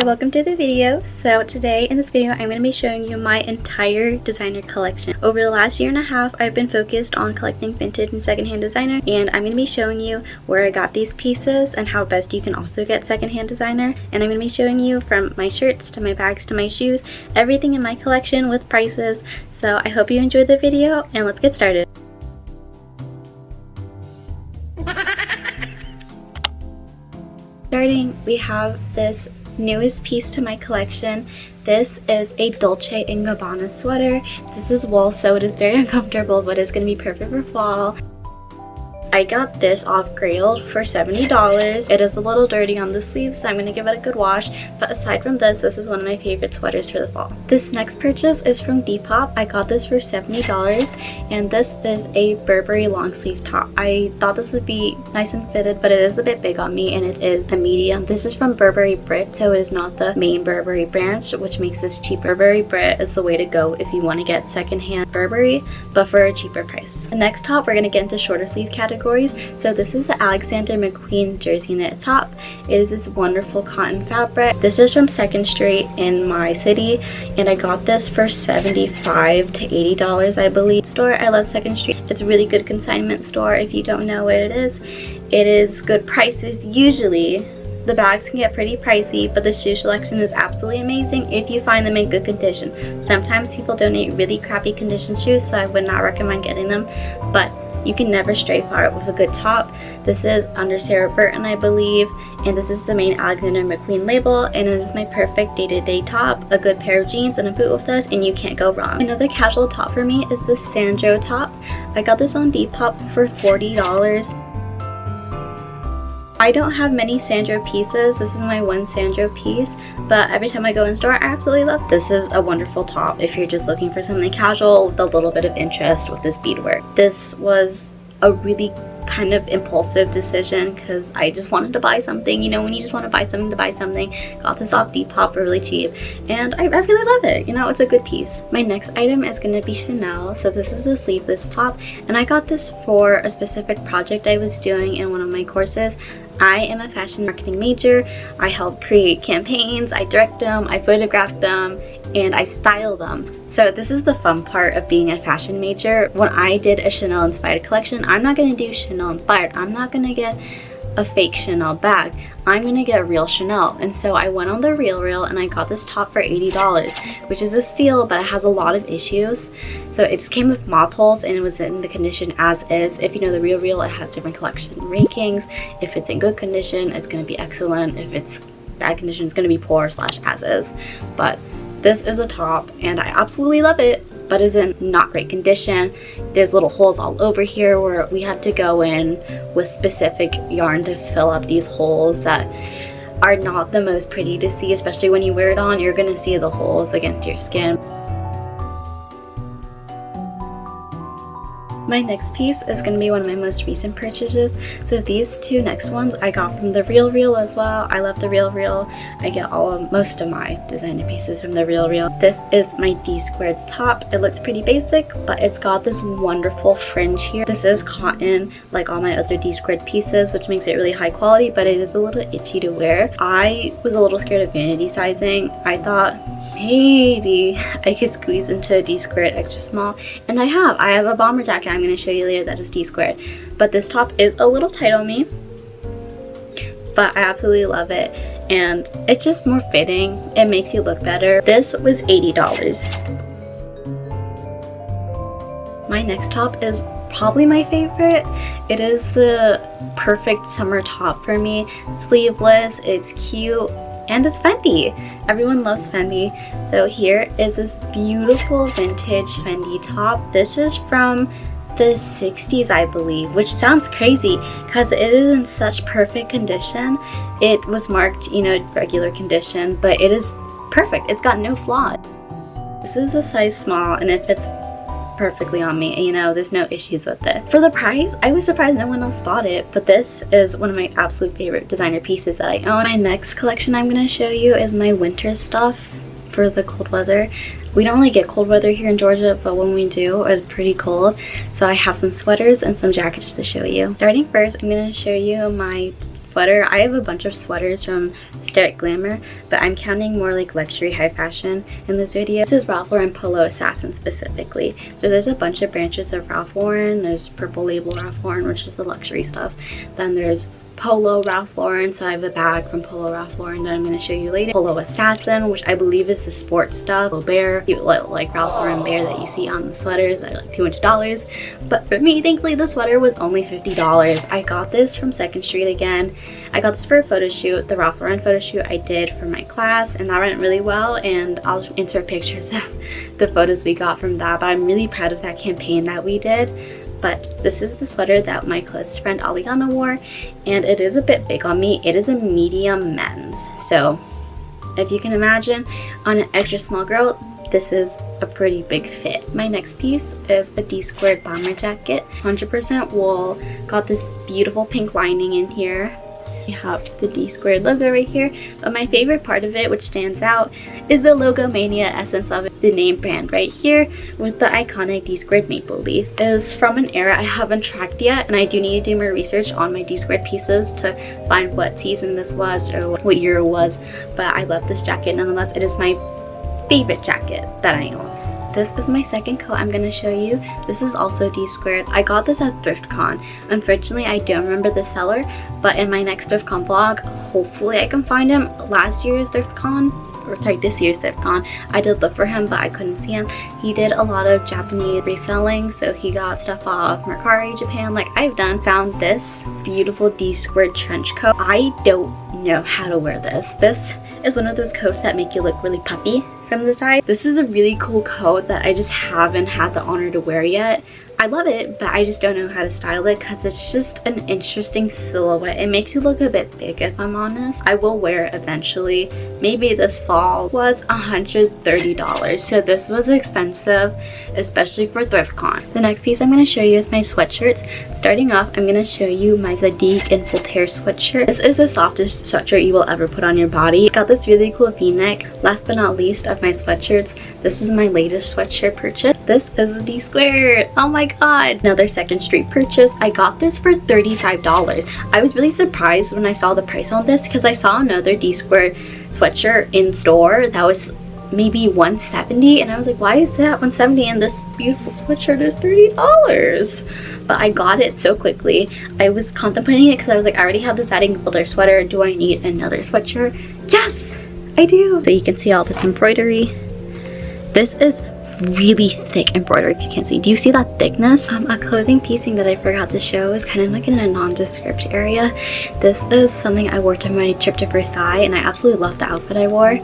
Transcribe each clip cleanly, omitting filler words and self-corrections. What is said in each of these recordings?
Hi, welcome to the video. So today in this video I'm going to be showing you my entire designer collection. Over the last year and a half I've been focused on collecting vintage and secondhand designer, and I'm going to be showing you where I got these pieces and how best you can also get secondhand designer. And I'm going to be showing you from my shirts to my bags to my shoes, everything in my collection with prices. So I hope you enjoyed the video and let's get started. Starting, we have this newest piece to my collection. This is a Dolce & Gabbana sweater. This is wool, so it is very uncomfortable, but it's going to be perfect for fall. I got this off Grailed for $70. It is a little dirty on the sleeve, so I'm going to give it a good wash. But aside from this is one of my favorite sweaters for the fall. This next purchase is from Depop. I got this for $70, and this is a Burberry long sleeve top. I thought this would be nice and fitted, but it is a bit big on me, and it is a medium. This is from Burberry Brit, so it is not the main Burberry branch, which makes this cheap. Burberry Brit is the way to go if you want to get secondhand Burberry, but for a cheaper price. The next top, we're going to get into shorter sleeve categories. So this is the Alexander McQueen jersey knit top. It is this wonderful cotton fabric. This is from 2nd Street in my city, and I got this for $75 to $80, I believe. Store, I love 2nd Street. It's a really good consignment store. If you don't know what it is good prices. Usually the bags can get pretty pricey, but the shoe selection is absolutely amazing if you find them in good condition. Sometimes people donate really crappy condition shoes, so I would not recommend getting them, but you can never stray far with a good top. This is under Sarah Burton, I believe, and this is the main Alexander McQueen label, and it is my perfect day-to-day top. A good pair of jeans and a boot with this, and you can't go wrong. Another casual top for me is this Sandro top. I got this on Depop for $40. I don't have many Sandro pieces. This is my one Sandro piece, but every time I go in store, I absolutely love this. This is a wonderful top if you're just looking for something casual with a little bit of interest with this beadwork. This was a really kind of impulsive decision because I just wanted to buy something. You know, when you just want to buy something to buy something. Got this off Depop for really cheap, and I really love it. You know, it's a good piece. My next item is going to be Chanel. So this is a sleeveless top, and I got this for a specific project I was doing in one of my courses. I am a fashion marketing major. I help create campaigns, I direct them, I photograph them, and I style them. So this is the fun part of being a fashion major. When I did a Chanel inspired collection, I'm not going to do Chanel inspired. I'm not going to get a fake Chanel bag. I'm gonna get a real Chanel. And so I went on the RealReal and I got this top for $80, which is a steal, but it has a lot of issues. So it just came with moth holes, and it was in the condition as is. If you know the RealReal, it has different collection rankings. If it's in good condition, it's gonna be excellent. If it's bad condition, it's gonna be poor / as is. But this is a top, and I absolutely love it, but is in not great condition. There's little holes all over here where we had to go in with specific yarn to fill up these holes that are not the most pretty to see, especially when you wear it on. You're gonna see the holes against your skin. My next piece is going to be one of my most recent purchases. So these two next ones I got from the RealReal as well. I love the RealReal. I get most of my designer pieces from the RealReal. This is my D-squared top. It looks pretty basic, but it's got this wonderful fringe here. This is cotton like all my other D-squared pieces, which makes it really high quality, but it is a little itchy to wear. I was a little scared of vanity sizing. I thought maybe I could squeeze into a D-squared extra small, and I have a bomber jacket I'm going to show you later that is D-squared, but this top is a little tight on me, but I absolutely love it, and it's just more fitting. It makes you look better. This was $80. My next top is probably my favorite. It is the perfect summer top for me. Sleeveless, it's cute, and it's Fendi. Everyone loves Fendi. So here is this beautiful vintage Fendi top. This is from the 60s, I believe, which sounds crazy because it is in such perfect condition. It was marked, you know, regular condition, but it is perfect. It's got no flaws. This is a size small, and it fits perfectly on me. You know, there's no issues with it. For the price, I was surprised no one else bought it, but this is one of my absolute favorite designer pieces that I own. My next collection I'm going to show you is my winter stuff for the cold weather. We don't really get cold weather here in Georgia, but when we do, it's pretty cold. So I have some sweaters and some jackets to show you. Starting first, I'm going to show you my sweater. I have a bunch of sweaters from Steric Glamour, but I'm counting more like luxury high fashion in this video. This is Ralph Lauren Polo Assassin specifically. So there's a bunch of branches of Ralph Lauren. There's Purple Label Ralph Lauren, which is the luxury stuff. Then there's Polo Ralph Lauren, so I have a bag from Polo Ralph Lauren that I'm going to show you later. Polo Assassin, which I believe is the sports stuff. Polo Bear, cute little like Ralph Lauren bear that you see on the sweaters that are like $200. But for me, thankfully, the sweater was only $50. I got this from 2nd Street again. I got this for a photo shoot, the Ralph Lauren photo shoot I did for my class, and that went really well, and I'll insert pictures of the photos we got from that. But I'm really proud of that campaign that we did. But this is the sweater that my close friend Aliana wore, and it is a bit big on me. It is a medium men's, so if you can imagine, on an extra small girl, this is a pretty big fit. My next piece is a D-squared bomber jacket, 100% wool. Got this beautiful pink lining in here. You have the D-squared logo right here, but my favorite part of it, which stands out, is the Logomania essence of it, the name brand right here with the iconic D-squared maple leaf. It is from an era I haven't tracked yet, and I do need to do more research on my D-squared pieces to find what season this was or what year it was, but I love this jacket nonetheless. It is my favorite jacket that I own. This is my second coat I'm going to show you. This is also D-squared. I got this at ThriftCon. Unfortunately, I don't remember the seller, but in my next ThriftCon vlog, hopefully I can find him. Last year's ThriftCon, or sorry, this year's ThriftCon, I did look for him, but I couldn't see him. He did a lot of Japanese reselling, so he got stuff off Mercari Japan like I've done. Found this beautiful D-squared trench coat. I don't know how to wear this. This is one of those coats that make you look really puffy from the side. This is a really cool coat that I just haven't had the honor to wear yet. I love it, but I just don't know how to style it because it's just an interesting silhouette. It makes you look a bit big, if I'm honest. I will wear it eventually. Maybe this fall. Was $130, so this was expensive, especially for ThriftCon. The next piece I'm going to show you is my sweatshirts. Starting off, I'm going to show you my Zadig and Voltaire sweatshirt. This is the softest sweatshirt you will ever put on your body. It's got this really cool v-neck. Last but not least of my sweatshirts, this is my latest sweatshirt purchase. This is a D-squared. Oh my god, another 2nd Street purchase. I got this for $35. I was really surprised when I saw the price on this because I saw another D-squared sweatshirt in store that was maybe $170, and I was like, why is that $170 and this beautiful sweatshirt is $30? But I got it so quickly. I was contemplating it because I was like, I already have the Zadig and Voltaire sweater. Do I need another sweatshirt? Yes, I do. So you can see all this embroidery. This is really thick embroidery, if you can't see. Do you see that thickness? A clothing piecing that I forgot to show is kind of like in a nondescript area. This is something I wore to my trip to Versailles, and I absolutely love the outfit I wore.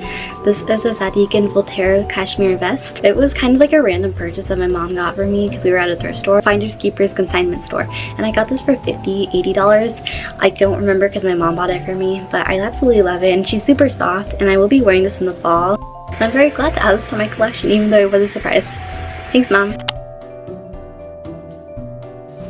This is a Zadig and Voltaire cashmere vest. It was kind of like a random purchase that my mom got for me because we were at a thrift store, Finders Keepers consignment store, and I got this for $50, $80. I don't remember because my mom bought it for me, but I absolutely love it, and she's super soft, and I will be wearing this in the fall. I'm very glad to add this to my collection, even though it was a surprise. Thanks, Mom.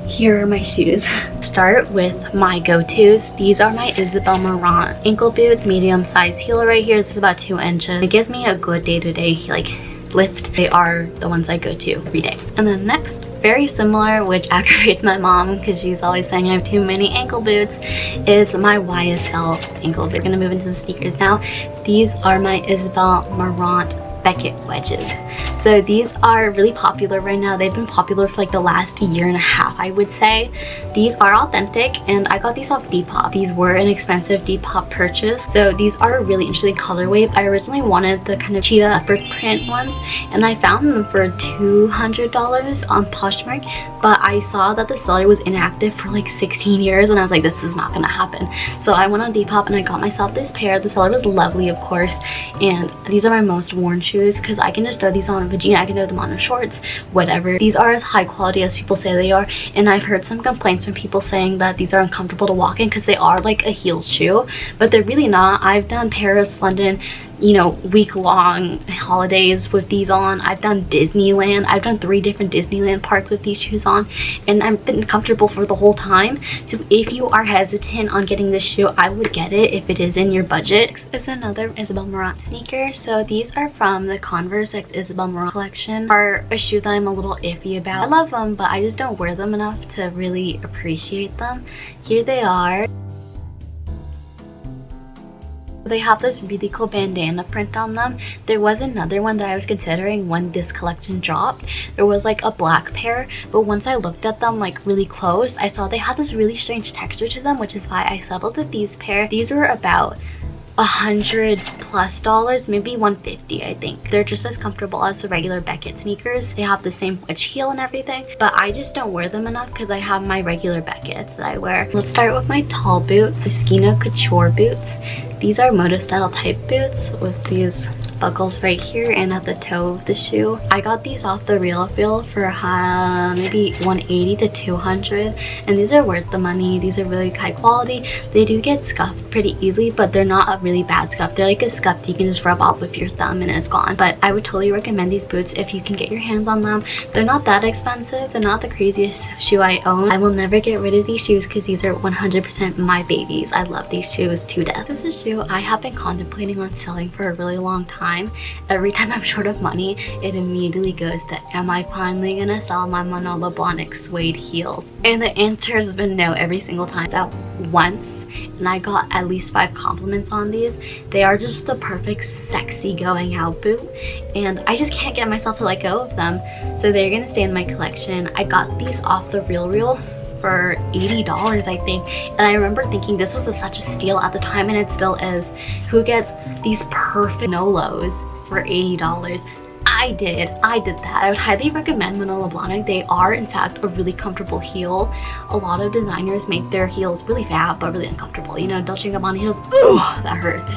Here are my shoes. Start with my go-tos. These are my Isabel Marant ankle boots, medium size heel right here. This is about 2 inches. It gives me a good day-to-day like lift. They are the ones I go to every day. And then next, very similar, which aggravates my mom because she's always saying I have too many ankle boots, is my YSL ankle. We're gonna move into the sneakers now. These are my Isabel Marant Beckett wedges. So these are really popular right now. They've been popular for like the last year and a half, I would say. These are authentic, and I got these off Depop. These were an expensive Depop purchase. So these are a really interesting colorway. I originally wanted the kind of cheetah leopard print ones, and I found them for $200 on Poshmark, but I saw that the seller was inactive for like 16 years, and I was like, this is not gonna happen. So I went on Depop and I got myself this pair. The seller was lovely, of course, and these are my most worn shoes because I can just throw these on a vagina, I can throw them on shorts, whatever. These are as high quality as people say they are, and I've heard some complaints from people saying that these are uncomfortable to walk in because they are like a heel shoe, but they're really not. I've done Paris, London, you know, week-long holidays with these on. I've done Disneyland. I've done 3 different Disneyland parks with these shoes on, and I've been comfortable for the whole time. So if you are hesitant on getting this shoe, I would get it if it is in your budget. This is another Isabel Marant sneaker. So these are from the Converse X Isabel Marant collection. Are a shoe that I'm a little iffy about. I love them, but I just don't wear them enough to really appreciate them. Here they are. They have this really cool bandana print on them. There was another one that I was considering when this collection dropped. There was like a black pair, but once I looked at them like really close, I saw they had this really strange texture to them, which is why I settled with these pair. These were about $100+, maybe $150, I think. They're just as comfortable as the regular Beckett sneakers. They have the same wedge heel and everything, but I just don't wear them enough because I have my regular Becketts that I wear. Let's start with my tall boots, Moschino Couture boots. These are moto style type boots with these buckles right here and at the toe of the shoe. I got these off the Real for maybe 180 to 200, and these are worth the money. These are really high quality. They do get scuffed pretty easily, but they're not a really bad scuff. They're like a scuff you can just rub off with your thumb and it's gone. But I would totally recommend these boots if you can get your hands on them. They're not that expensive. They're not the craziest shoe I own. I will never get rid of these shoes because these are 100% my babies. I love these shoes to death. This is a shoe I have been contemplating on selling for a really long time. Every time I'm short of money, it immediately goes to, am I finally gonna sell my Manolo Blahnik suede heels? And the answer has been no every single time. That once, and I got at least 5 compliments on these. They are just the perfect sexy going out boot, and I just can't get myself to let go of them. So they're gonna stay in my collection. I got these off the Real for $80, I think, and I remember thinking this was such a steal at the time, and it still is. Who gets these perfect Manolos for $80? I did that. I would highly recommend Manolo Blahnik. They are in fact a really comfortable heel. A lot of designers make their heels really fat but really uncomfortable. You know, Dolce & Gabbana heels, ooh, that hurts.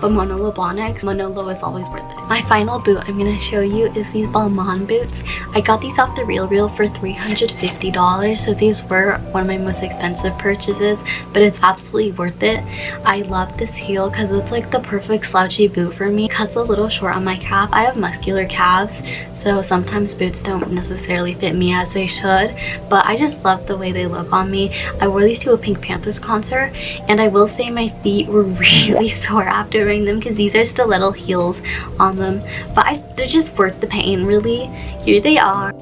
But Manolo Blahnik, Manolo is always worth it. My final boot I'm gonna show you is these Balmain boots. I got these off the Real for $350, so these were one of my most expensive purchases, but it's absolutely worth it. I love this heel because it's like the perfect slouchy boot for me. It cuts a little short on my calf. I have muscular calves, so sometimes boots don't necessarily fit me as they should, but I just love the way they look on me. I wore these to a Pink Panthers concert, and I will say my feet were really sore after wearing them because these are stiletto heels on them, but they're just worth the pain, really. Here they are.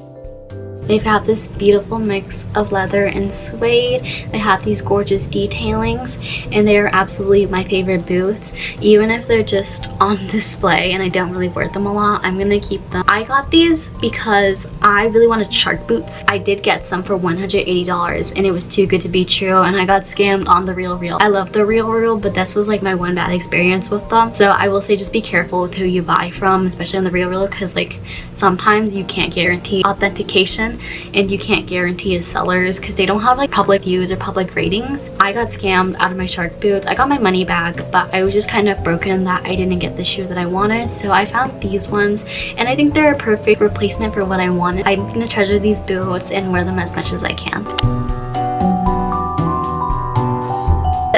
They've got this beautiful mix of leather and suede. They have these gorgeous detailings, and they are absolutely my favorite boots. Even if they're just on display and I don't really wear them a lot, I'm gonna keep them. I got these because I really wanted shark boots. I did get some for $180, and it was too good to be true, and I got scammed on the Real. I love the Real, but this was like my one bad experience with them. So I will say just be careful with who you buy from, especially on the Real, because like sometimes you can't guarantee authentication, and you can't guarantee as sellers because they don't have like public views or public ratings. I got scammed out of my shark boots. I got my money back, but I was just kind of broken that I didn't get the shoe that I wanted, so I found these ones, and I think they're a perfect replacement for what I wanted. I'm gonna treasure these boots and wear them as much as I can.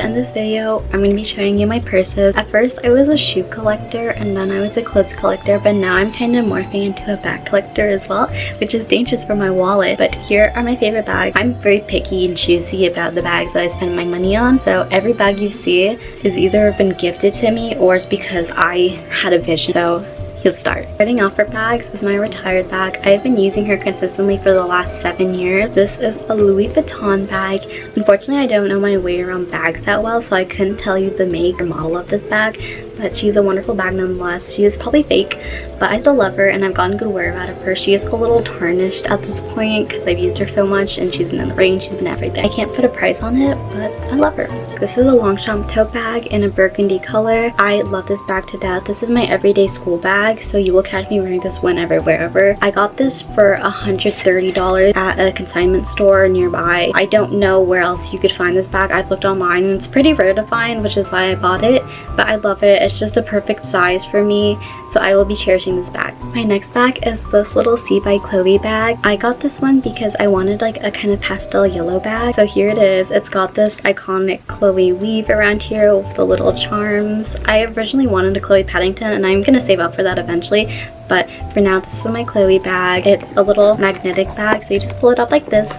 In this video, I'm going to be showing you my purses. At first, I was a shoe collector, and then I was a clothes collector, but now I'm kind of morphing into a bag collector as well, which is dangerous for my wallet. But here are my favorite bags. I'm very picky and choosy about the bags that I spend my money on, so every bag you see has either been gifted to me or it's because I had a vision. So you'll start. Starting off for bags is my retired bag. I've been using her consistently for the last 7 years. This is a Louis Vuitton bag. Unfortunately, I don't know my way around bags that well, so I couldn't tell you the make or model of this bag, but she's a wonderful bag nonetheless. She is probably fake, but I still love her, and I've gotten good wear out of her. She is a little tarnished at this point because I've used her so much, and she's been in the rain, she's been everything. I can't put a price on it, but I love her. This is a Longchamp tote bag in a burgundy color. I love this bag to death. This is my everyday school bag, so you will catch me wearing this whenever, wherever. I got this for $130 at a consignment store nearby. I don't know where else you could find this bag. I've looked online, and it's pretty rare to find, which is why I bought it, but I love it. It's just a perfect size for me, so I will be cherishing this bag. My next bag is this little C by Chloe bag. I got this one because I wanted like a kind of pastel yellow bag, so here it is. It's got this iconic Chloe weave around here with the little charms. I originally wanted a Chloe Paddington, and I'm gonna save up for that eventually, but for now this is my Chloe bag. It's a little magnetic bag, so you just pull it up like this,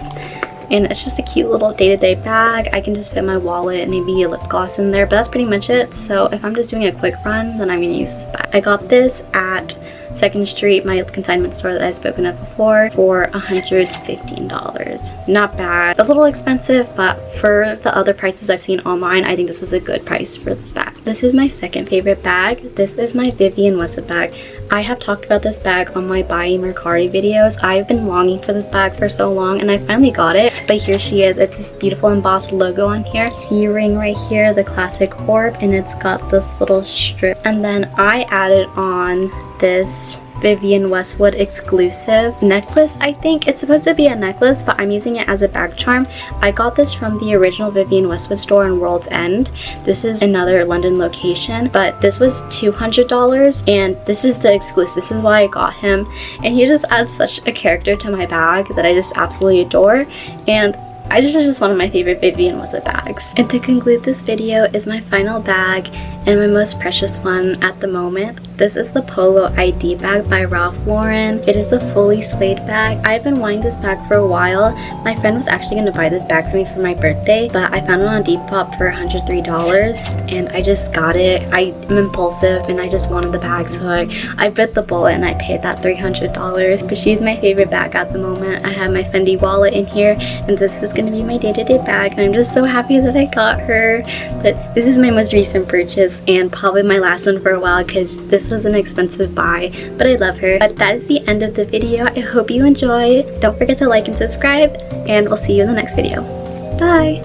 and it's just a cute little day-to-day bag. I can just fit my wallet and maybe a lip gloss in there, but that's pretty much it. So if I'm just doing a quick run, then I'm gonna use this bag. I got this at 2nd Street, my consignment store that I've spoken of before, for $115. Not bad. A little expensive, but for the other prices I've seen online, I think this was a good price for this bag. This is my second favorite bag. This is my Vivienne Westwood bag. I have talked about this bag on my Buying Mercari videos. I've been longing for this bag for so long, and I finally got it. But here she is. It's this beautiful embossed logo on here. Keyring right here, the classic orb, and it's got this little strip. And then I added on this Vivienne Westwood exclusive necklace. I think it's supposed to be a necklace, but I'm using it as a bag charm. I got this from the original Vivienne Westwood store in World's End. This is another London location, but this was $200, and this is the exclusive. This is why I got him, and he just adds such a character to my bag that I just absolutely adore, and this is just one of my favorite Vivienne Westwood bags. And to conclude this video is my final bag and my most precious one at the moment. This is the Polo ID bag by Ralph Lauren. It is a fully suede bag. I've been wanting this bag for a while. My friend was actually going to buy this bag for me for my birthday, but I found it on Depop for $103, and I just got it. I am impulsive and I just wanted the bag, so I bit the bullet and I paid that $300. But she's my favorite bag at the moment. I have my Fendi wallet in here, and this is going to be my day-to-day bag, and I'm just so happy that I got her. But this is my most recent purchase and probably my last one for a while, because this was an expensive buy, but I love her. But that is the end of the video. I hope you enjoyed. Don't forget to like and subscribe, and we'll see you in the next video. Bye!